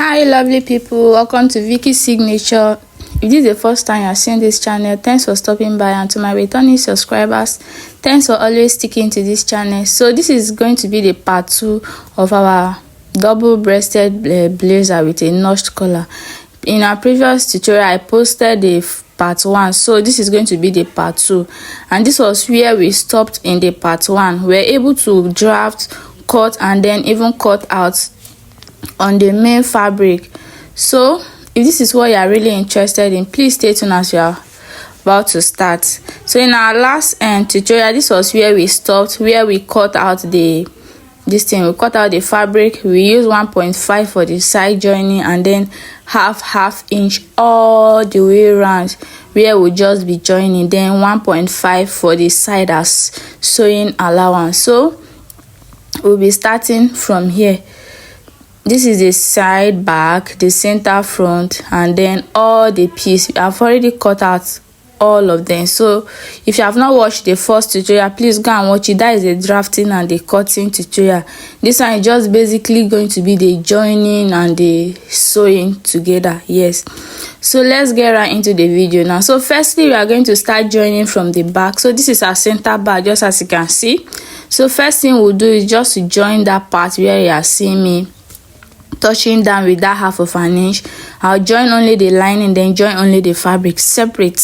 Hi lovely people, welcome to Vicky Signature. If this is the first time you're seeing this channel, thanks for stopping by, and to my returning subscribers, thanks for always sticking to this channel. So this is going to be the part 2 of our double-breasted blazer with a notched collar. In our previous tutorial I posted the part 1, so this is going to be the part 2, and this was where we stopped in the part 1. We're able to draft, cut, and then even cut out on the main fabric. So if this is what you are really interested in, please stay tuned as we are about to start. So in our last tutorial, this was where we stopped, where we cut out we cut out the fabric. We use 1.5 for the side joining, and then half inch all the way around where we'll just be joining, then 1.5 for the side as sewing allowance. So we'll be starting from here. This is the side, back, the center, front, and then all the piece. I've already cut out all of them. So if you have not watched the first tutorial, please go and watch it. That is the drafting and the cutting tutorial. This one is just basically going to be the joining and the sewing together. Yes, so let's get right into the video now. So firstly, we are going to start joining from the back. So this is our center back, just as you can see. So first thing we'll do is just to join that part where you are seeing me touching down with that 1/2 inch. I'll join only the lining, then join only the fabric separate.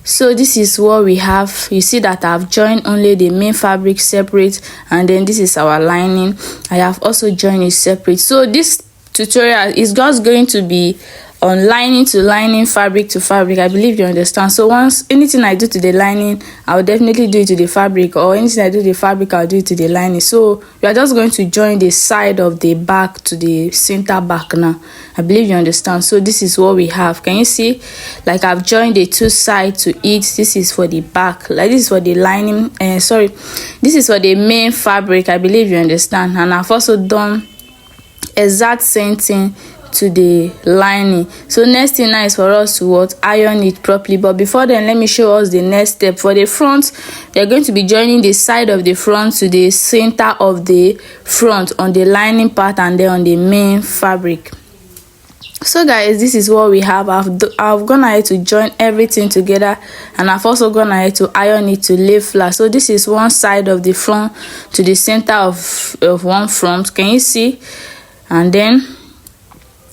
So this is what we have. You see that I've joined only the main fabric separate, and then this is our lining. I have also joined it separate. So this tutorial is just going to be on lining to lining, fabric to fabric. I believe you understand. So once anything I do to the lining, I'll definitely do it to the fabric, or anything I do to the fabric, I'll do it to the lining. So we are just going to join the side of the back to the center back now. I believe you understand. So this is what we have. Can you see? Like I've joined the two sides to it. This is for the back, like this is for the lining, this is for the main fabric. I believe you understand. And I've also done exact same thing to the lining. So next thing now is for us to iron it properly. But before then, let me show us the next step. For the front, we are going to be joining the side of the front to the center of the front on the lining part, and then on the main fabric. So guys, this is what we have. I've gone ahead to join everything together, and I've also gone ahead to iron it to lay flat. So this is one side of the front to the center of one front. Can you see? And then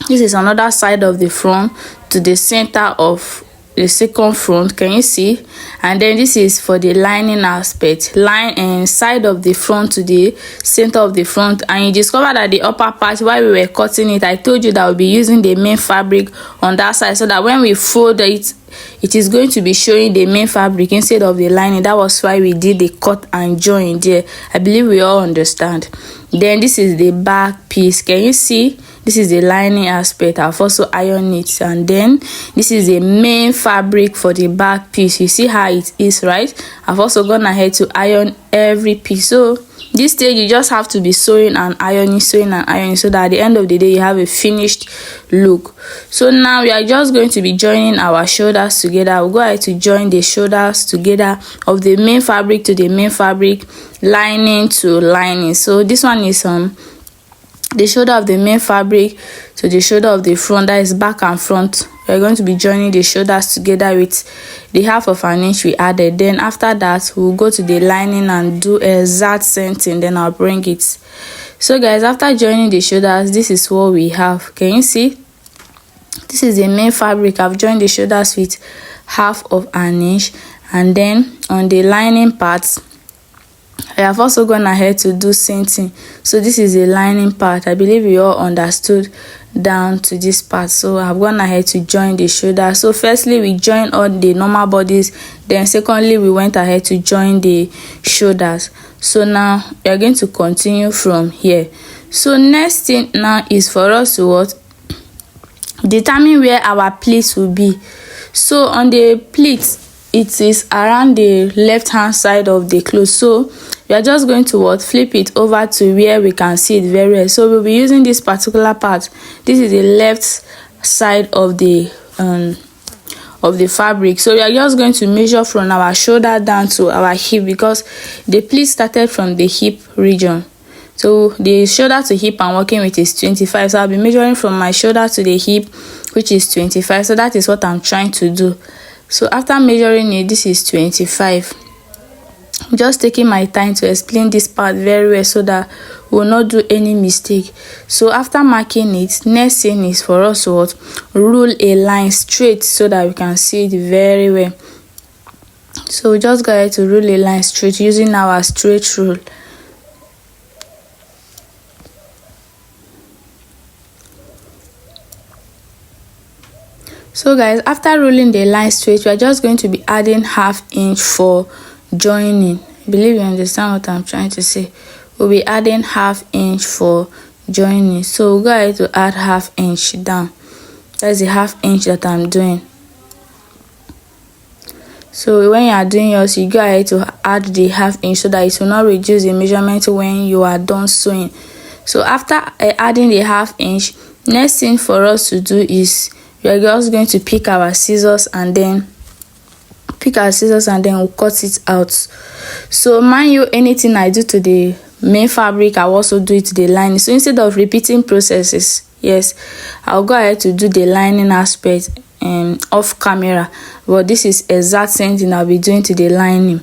this is another side of the front to the center of the second front. Can you see? And then this is for the lining aspect, line and side of the front to the center of the front. And you discover that the upper part, while we were cutting it, I told you that we'll be using the main fabric on that side, so that when we fold it, it is going to be showing the main fabric instead of the lining. That was why we did the cut and join there. I believe we all understand. Then this is the back piece. Can you see? This is the lining aspect. I've also ironed it, and then this is the main fabric for the back piece. You see how it is, right? I've also gone ahead to iron every piece. So this stage you just have to be sewing and ironing, so that at the end of the day you have a finished look. So now we are just going to be joining our shoulders together. We'll go ahead to join the shoulders together of the main fabric to the main fabric, lining to lining. So this one is the shoulder of the main fabric to the shoulder of the front, that is back and front. We're going to be joining the shoulders together with the 1/2 inch we added. Then after that, we'll go to the lining and do exact same thing. Then I'll bring it. So guys, after joining the shoulders, this is what we have. Can you see? This is the main fabric. I've joined the shoulders with 1/2 inch, and then on the lining parts, I have also gone ahead to do same thing. So this is the lining part. I believe you all understood down to this part. So I've gone ahead to join the shoulder. So firstly, we joined all the normal bodies. Then secondly, we went ahead to join the shoulders. So now we are going to continue from here. So next thing now is for us to determine where our pleats will be. So on the pleats, it is around the left hand side of the cloth. So we are just going to flip it over to where we can see it very well. So we'll be using this particular part. This is the left side of the fabric. So we are just going to measure from our shoulder down to our hip, because the pleat started from the hip region So the shoulder to hip I'm working with is 25, so I'll be measuring from my shoulder to the hip, which is 25. So that is what I'm trying to do. So after measuring it, this is 25. I'm just taking my time to explain this part very well so that we will not do any mistake. So after marking it, next thing is for us to rule a line straight so that we can see it very well. So we just go ahead to rule a line straight using our straight rule. So guys, after ruling the line straight, we are just going to be adding ½ inch for joining. I believe you understand what I'm trying to say. We'll be adding ½ inch for joining. So we'll go ahead to add ½ inch down. That's the ½ inch that I'm doing. So when you are doing yours, you go ahead to add the ½ inch so that it will not reduce the measurement when you are done sewing. So after adding the ½ inch, next thing for us to do is we are just going to pick our scissors and then we'll cut it out. So mind you, anything I do to the main fabric, I also do it to the lining. So instead of repeating processes, yes, I'll go ahead to do the lining aspect off camera, but this is exact same thing I'll be doing to the lining.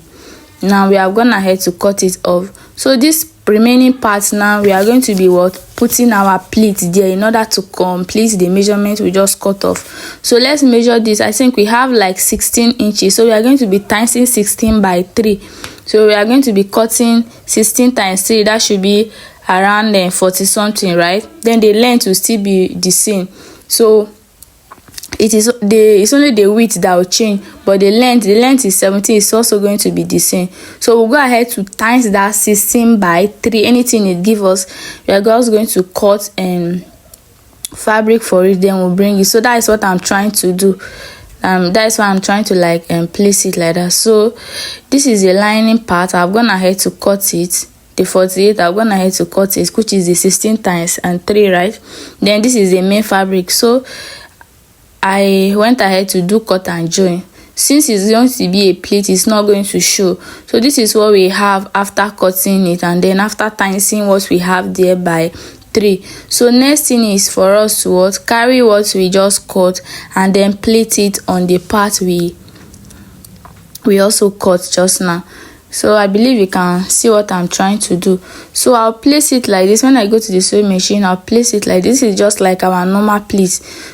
Now we are gone ahead to cut it off. So this remaining parts, now we are going to be putting our pleat there in order to complete the measurement we just cut off. So let's measure this. I think we have like 16 inches, so we are going to be timesing 16 by 3. So we are going to be cutting 16 times 3. That should be around 40 something, right? Then the length will still be the same. So it's only the width that will change, but the length is 17. It's also going to be the same. So we'll go ahead to times that 16 by 3. Anything it gives us, we are just going to cut fabric for it, then we'll bring it. So that is what I'm trying to do. That's why I'm trying to place it like that. So this is the lining part. I've gone ahead to cut it. The 48, I've gone ahead to cut it, which is the 16 times and 3, right? Then this is the main fabric. So I went ahead to do cut and join. Since it's going to be a pleat, it's not going to show. So this is what we have after cutting it, and then after timesing what we have there by 3. So next thing is for us to carry what we just cut and then plait it on the part we also cut just now. So I believe you can see what I'm trying to do. So I'll place it like this. When I go to the sewing machine, I'll place it like this. This is just like our normal pleat.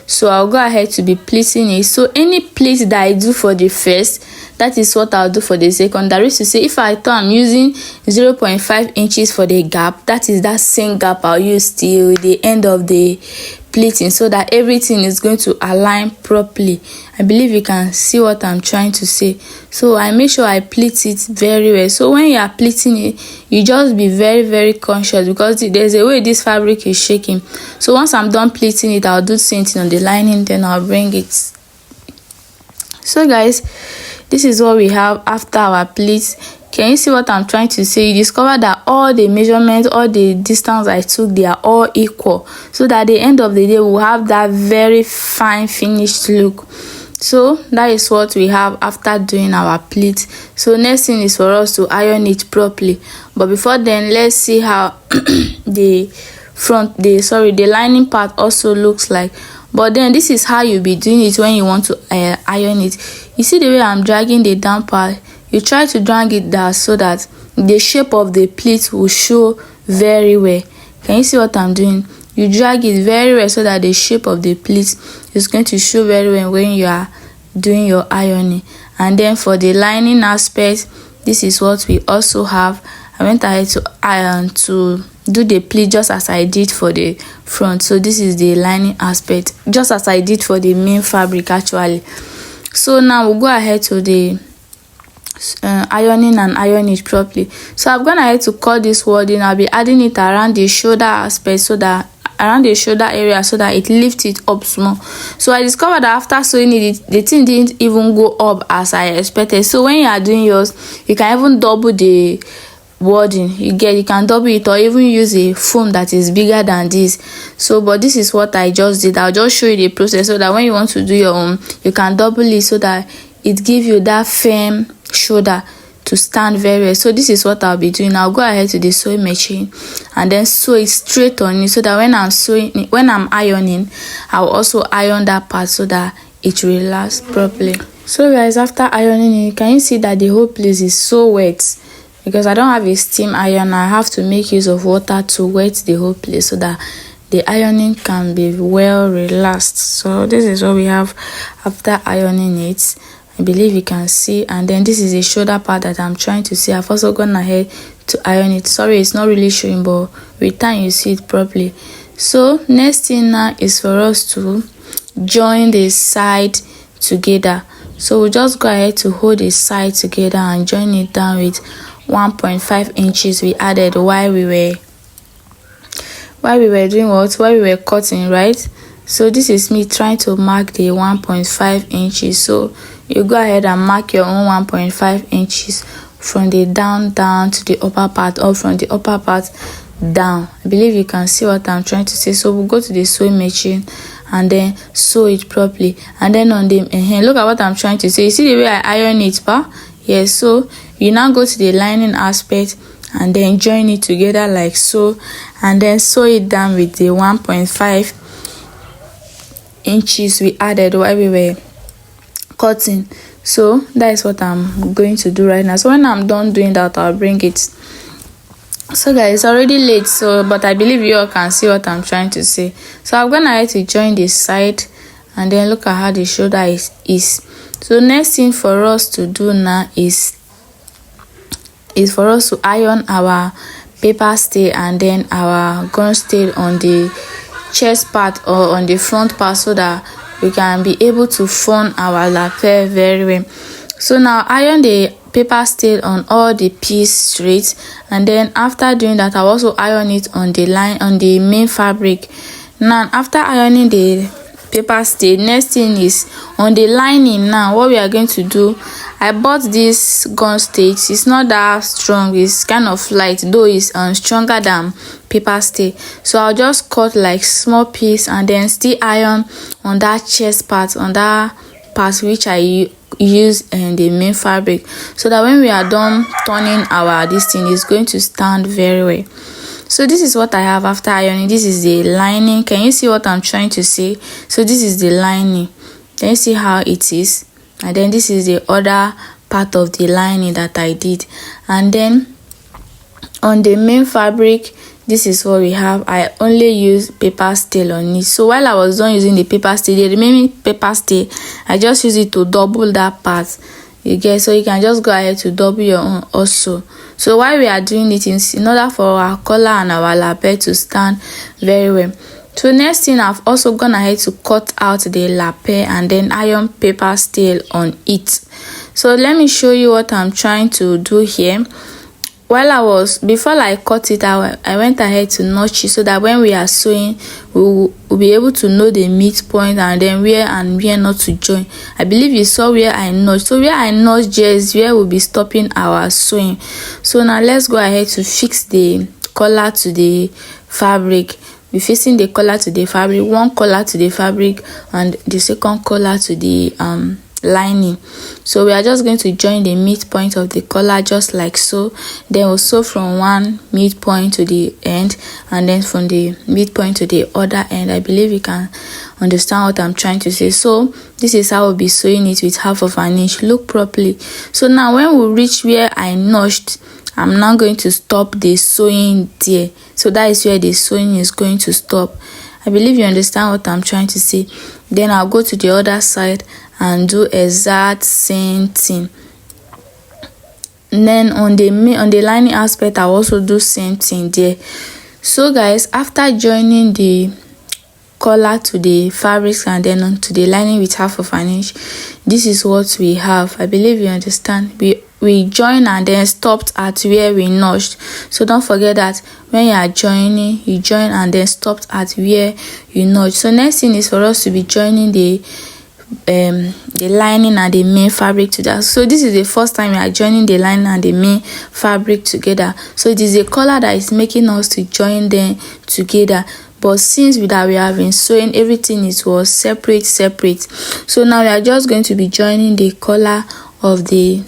So I'll go ahead to be placing it. So any pleat that I do for the first, that is what I'll do for the second. That is to say, if I thought I'm using 0.5 inches for the gap, that is that same gap I'll use till the end of the pleating, so that everything is going to align properly. I believe you can see what I'm trying to say. So I make sure I pleat it very well. So when you are pleating it, you just be very, very conscious, because there's a way this fabric is shaking. So once I'm done pleating it, I'll do the same thing on the lining, then I'll bring it. So guys, this is what we have after our pleats. Can you see what I'm trying to say? You discover that all the measurements, all the distance I took, they are all equal, so that at the end of the day we'll have that very fine finished look. So that is what we have after doing our pleat. So next thing is for us to iron it properly. But before then, let's see how the lining part also looks like. But then this is how you'll be doing it when you want to iron it. You see the way I'm dragging the down part? You try to drag it down so that the shape of the pleat will show very well. Can you see what I'm doing? You drag it very well so that the shape of the pleat is going to show very well when you are doing your ironing. And then for the lining aspect, this is what we also have. I went ahead to iron to do the pleat just as I did for the front. So this is the lining aspect, just as I did for the main fabric actually. So now we'll go ahead to the ironing and iron it properly. So I've gone ahead to cut this wording. I'll be adding it around the shoulder aspect, so that around the shoulder area, so that it lifts it up small. So I discovered that after sewing it, the thing didn't even go up as I expected. So when you are doing yours, you can even double the wording. You can double it, or even use a foam that is bigger than this. So but this is what I just did. I'll just show you the process, so that when you want to do your own, you can double it, so that it gives you that firm shoulder. to stand very well. So this is what I'll be doing. I'll go ahead to the sewing machine and then sew it straight on it, so that when I'm ironing, I'll also iron that part so that it will last properly. So guys, after ironing it, can you see that the whole place is so wet? Because I don't have a steam iron, I have to make use of water to wet the whole place so that the ironing can be well relaxed. So this is what we have after ironing it. I believe you can see. And then this is the shoulder part that I'm trying to see. I've also gone ahead to iron it. Sorry, it's not really showing, but with time you see it properly. So next thing now is for us to join the side together. So we'll just go ahead to hold the side together and join it down with 1.5 inches we added while we were doing what? While we were cutting, right? So this is me trying to mark the 1.5 inches. So you go ahead and mark your own 1.5 inches from the down to the upper part, or from the upper part down. I believe you can see what I'm trying to say. So we'll go to the sewing machine and then sew it properly. And then on the look at what I'm trying to say. You see the way I iron it, pa? Yes. So you now go to the lining aspect and then join it together like so, and then sew it down with the 1.5 inches we added while we were cutting. So that is what I'm going to do right now. So when I'm done doing that, I'll bring it. So guys, it's already late, so but I believe you all can see what I'm trying to say. So I'm gonna have to join the side and then look at how the shoulder is. So next thing for us to do now is for us to iron our paper stay and then our gun stay on the chest part or on the front part, so that we can be able to form our lapel very well. So now iron the paper stay on all the piece straight, and then after doing that, I'll also iron it on the line on the main fabric. Now after ironing the paper stay, next thing is on the lining. Now what we are going to do, I bought this gun stay. It's not that strong, it's kind of light, though it's stronger than paper stay. So I'll just cut like small piece and then still iron on that chest part, on that part which I use in the main fabric, so that when we are done turning our this thing, is going to stand very well. So this is what I have after ironing. This is the lining. Can you see what I'm trying to say? So this is the lining. Can you see how it is? And then this is the other part of the lining that I did. And then on the main fabric, this is what we have. I only use paper stay on it. So while I was done using the paper stay, the remaining paper stay, I just use it to double that part. You get? So you can just go ahead to double your own also. So while we are doing it, in order for our collar and our lapel to stand very well. So next thing, I've also gone ahead to cut out the lapel and then iron paper stay on it. So let me show you what I'm trying to do here. Before I cut it, I went ahead to notch it, so that when we are sewing, we'll be able to know the midpoint and then where not to join. I believe you saw where I notched. So where I notched is where we'll be stopping our sewing. So now let's go ahead to fix the collar to the fabric. We're fixing the collar to the fabric, one collar to the fabric and the second collar to the lining. So we are just going to join the midpoint of the collar just like so. Then we'll sew from one midpoint to the end and then from the midpoint to the other end. I believe you can understand what I'm trying to say. So this is how we'll be sewing it with 1/2 an inch. Look properly. So now when we reach where I notched, I'm now going to stop the sewing there. So that is where the sewing is going to stop. I believe you understand what I'm trying to say. Then I'll go to the other side and do exact same thing. And then on the lining aspect, I'll also do same thing there. So guys, after joining the collar to the fabrics and then onto the lining with 1/2 an inch, this is what we have. I believe you understand. We join and then stopped at where we notched. So don't forget that when you are joining, you join and then stopped at where you notched. So next thing is for us to be joining the lining and the main fabric together. So this is the first time we are joining the lining and the main fabric together. So it is a collar that is making us to join them together. But since we have been sewing, everything was separate. So now we are just going to be joining the collar of the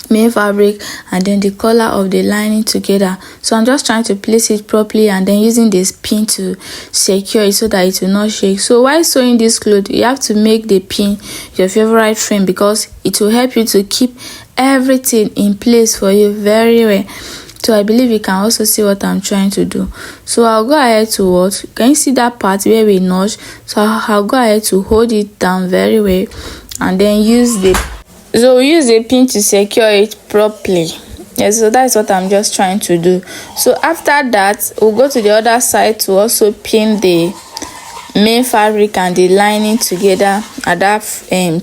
main fabric and then the color of the lining together. So I'm just trying to place it properly and then using this pin to secure it so that it will not shake. So while sewing this cloth, you have to make the pin your favorite frame because it will help you to keep everything in place for you very well. So I believe you can also see what I'm trying to do. So I'll go ahead to what, can you see that part where we notch? So I'll go ahead to hold it down very well and then use the pin to secure it properly. Yes, so that's what I'm just trying to do. So after that, we'll go to the other side to also pin the main fabric and the lining together at that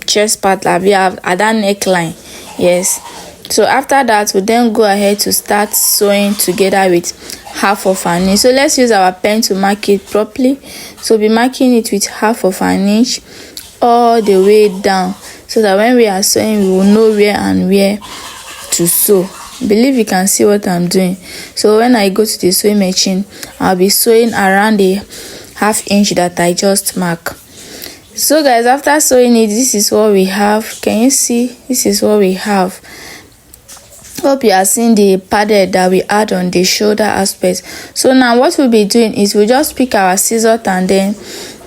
chest part that we have at that neckline. Yes, so after that, we'll then go ahead to start sewing together with half of an inch. So let's use our pen to mark it properly. So be marking it with half of an inch all the way down, so that when we are sewing, we will know where and where to sew. Believe you can see what I'm doing. So when I go to the sewing machine, I'll be sewing around the half inch that I just mark. So guys, after sewing it, this is what we have. Can you see? This is what we have. Hope you are seeing the padded that we add on the shoulder aspect. So now what we'll be doing is we'll just pick our scissors and then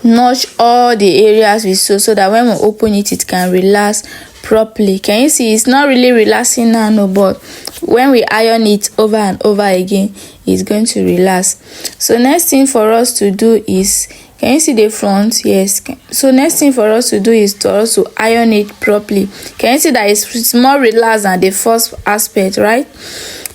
notch all the areas we sew so that when we open it, it can relax properly. Can you see? It's not really relaxing now, no, but when we iron it over and over again, it's going to relax. So next thing for us to do is, can you see the front? Yes. So next thing for us to do is to also iron it properly. Can you see that it's more relaxed than the first aspect, right?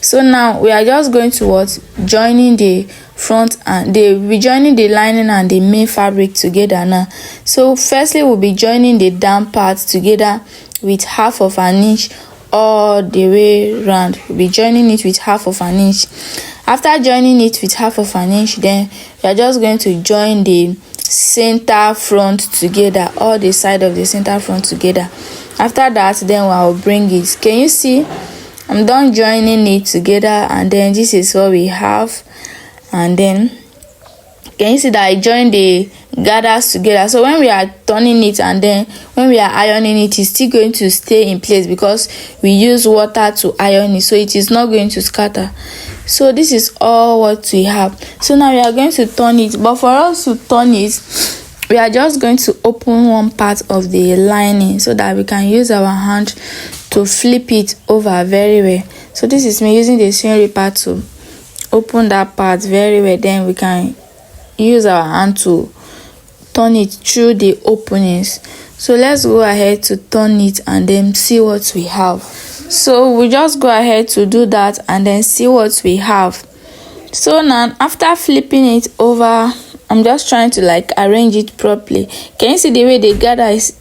So now we are just going to what, joining the front and we're joining the lining and the main fabric together now. So firstly, we'll be joining the down part together with half of an inch all the way round. We'll be joining it with half of an inch. After joining it with half of an inch, then we are just going to join the center front together, all the side of the center front together. After that, then I'll bring it. Can you see? I'm done joining it together, and then this is what we have. And then can you see that I joined the gathers together? So when we are turning it and then when we are ironing it, it's still going to stay in place because we use water to iron it, so it is not going to scatter. So this is all what we have. So now we are going to turn it, but for us to turn it, we are just going to open one part of the lining so that we can use our hand to flip it over very well. So this is me using the sewing ripper to open that part very well. Then we can use our hand to turn it through the openings. So let's go ahead to turn it and then see what we have. So we just go ahead to do that and then see what we have. So now after flipping it over, I'm just trying to like arrange it properly. Can you see the way the gather is?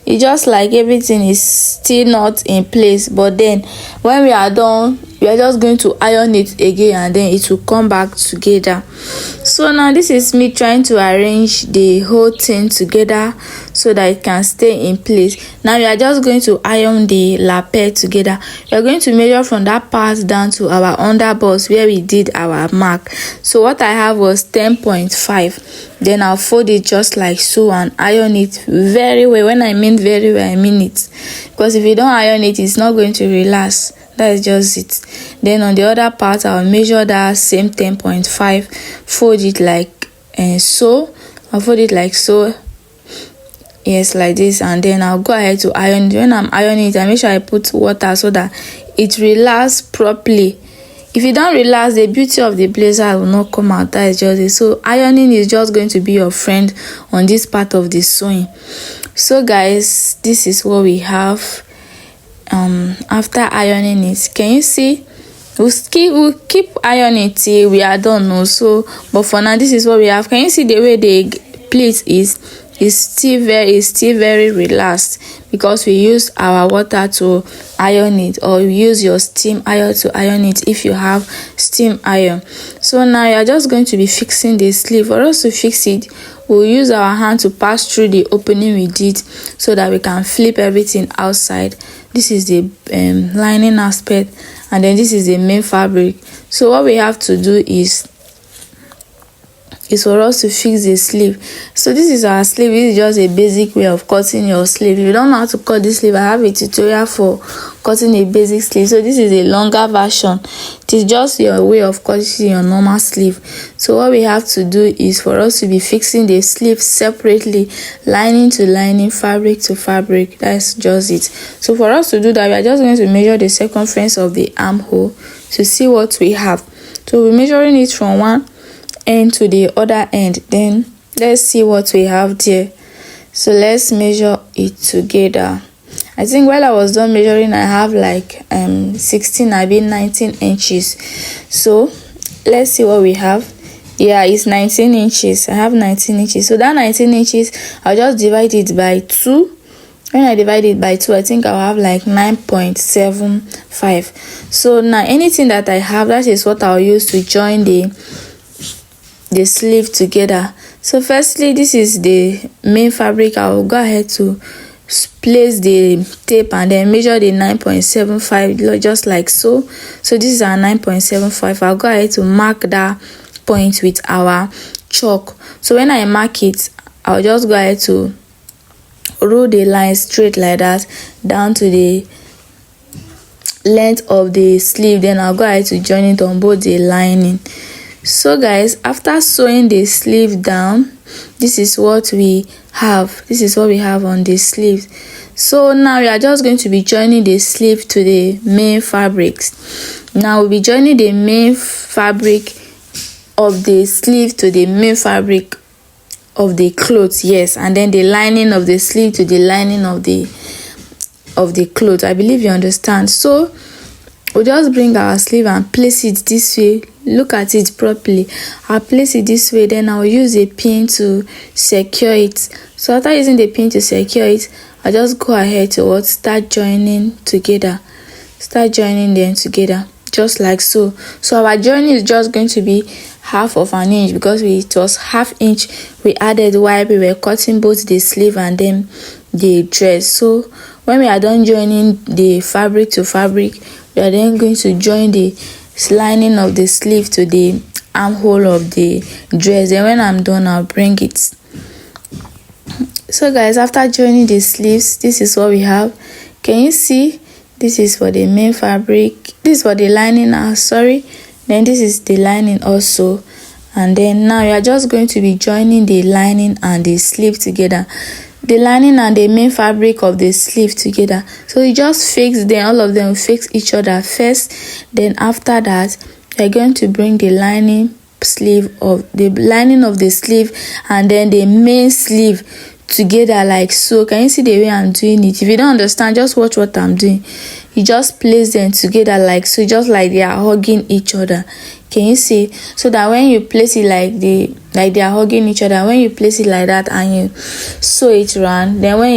It's just like everything is still not in place, but then when we are done, we are just going to iron it again and then it will come back together. So now this is me trying to arrange the whole thing together so that it can stay in place. Now we are just going to iron the lapel together. We are going to measure from that part down to our underbust where we did our mark. So what I have was 10.5. Then I'll fold it just like so and iron it very well. When I mean very well, I mean it, because if you don't iron it, it's not going to relax. That is just it. Then on the other part, I'll measure that same 10.5, fold it like so. I'll fold it like so, yes, like this, and then I'll go ahead to iron it. When I'm ironing it, I make sure I put water so that it relax properly. If you don't relax, the beauty of the blazer will not come out. That is just it. So ironing is just going to be your friend on this part of the sewing. So guys, this is what we have after ironing it. Can you see? We'll keep ironing till we are done also, but for now this is what we have. Can you see the way the pleat is still very relaxed because we use our water to iron it, or you use your steam iron to iron it if you have steam iron. So now you are just going to be fixing the sleeve. For us to fix it, we'll use our hand to pass through the opening we did so that we can flip everything outside. This is the lining aspect, and then this is the main fabric. So what we have to do is is for us to fix the sleeve. So this is our sleeve. This is just a basic way of cutting your sleeve. If you don't know how to cut this sleeve, I have a tutorial for cutting a basic sleeve. So this is a longer version. It is just your way of cutting your normal sleeve. So what we have to do is for us to be fixing the sleeve separately, lining to lining, fabric to fabric. That's just it. So for us to do that, we are just going to measure the circumference of the armhole to see what we have. So we're measuring it from one end to the other end. Then let's see what we have there. So let's measure it together. I think while I was done measuring, I have like 16, I mean 19 inches. So let's see what we have. Yeah, it's 19 inches. I have 19 inches. So that 19 inches, I'll just divide it by 2. When I divide it by 2, I think I'll have like 9.75. So now anything that I have, that is what I'll use to join the sleeve together. So firstly, this is the main fabric. I'll go ahead to place the tape and then measure the 9.75 just like so. So this is our 9.75. I'll go ahead to mark that point with our chalk. So when I mark it, I'll just go ahead to roll the line straight like that down to the length of the sleeve. Then I'll go ahead to join it on both the lining. So guys, after sewing the sleeve down, this is what we have. This is what we have on the sleeve. So now we are just going to be joining the sleeve to the main fabrics. Now we'll be joining the main fabric of the sleeve to the main fabric of the clothes, yes, and then the lining of the sleeve to the lining of the clothes. I believe you understand. So we'll just bring our sleeve and place it this way. Look at it properly. I'll place it this way, then I'll use a pin to secure it. So after using the pin to secure it, I'll just go ahead to start joining together. Start joining them together just like so. So our joining is just going to be half of an inch because it was half inch we added while we were cutting both the sleeve and then the dress. So when we are done joining the fabric to fabric, we are then going to join the lining of the sleeve to the armhole of the dress. Then when I'm done, I'll bring it. So guys, after joining the sleeves, this is what we have. Can you see? This is for the main fabric. This is for the lining now, sorry. Then this is the lining also. And then now we are just going to be joining the lining and the sleeve together. The lining and the main fabric of the sleeve together. So you just fix them, all of them will fix each other first. Then after that, you're going to bring the lining of the sleeve and then the main sleeve together like so. Can you see the way I'm doing it? If you don't understand, just watch what I'm doing. You just place them together like so, just like they are hugging each other. Can you see? So that when you place it like they are hugging each other, when you place it like that and you sew it around, then when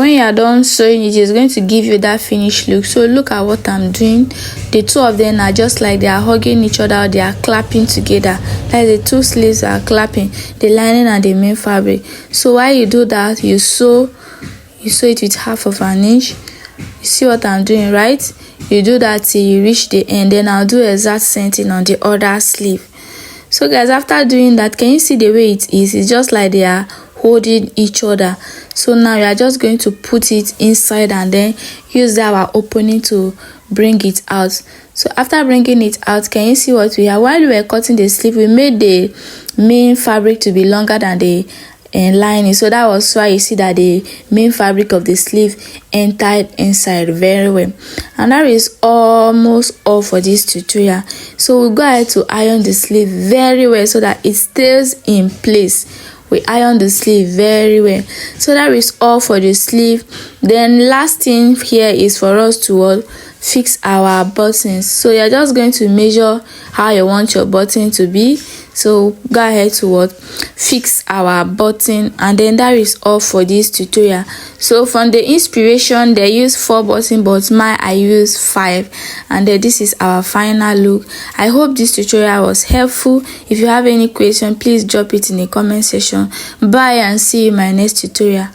you are done sewing it, is going to give you that finished look. So look at what I'm doing. The two of them are just like they are hugging each other, they are clapping together. Like the two sleeves are clapping, the lining and the main fabric. So while you do that, you sew it with half of an inch. You see what I'm doing, right? You do that till you reach the end. Then I'll do exact same thing on the other sleeve. So guys, after doing that, can you see the way it is? It's just like they are holding each other. So now we are just going to put it inside and then use our opening to bring it out. So after bringing it out, can you see what we have? While we were cutting the sleeve, we made the main fabric to be longer than the lining. So that was why you see that the main fabric of the sleeve entered inside very well. And that is almost all for this tutorial. So we'll go ahead to iron the sleeve very well so that it stays in place. We iron the sleeve very well. So that is all for the sleeve. Then last thing here is for us to fix our buttons. So you're just going to measure how you want your button to be. So go ahead to fix our button, and then that is all for this tutorial. So from the inspiration, they use 4 buttons, but I use 5, and then this is our final look. I hope this tutorial was helpful. If you have any question, please drop it in the comment section. Bye and see you in my next tutorial.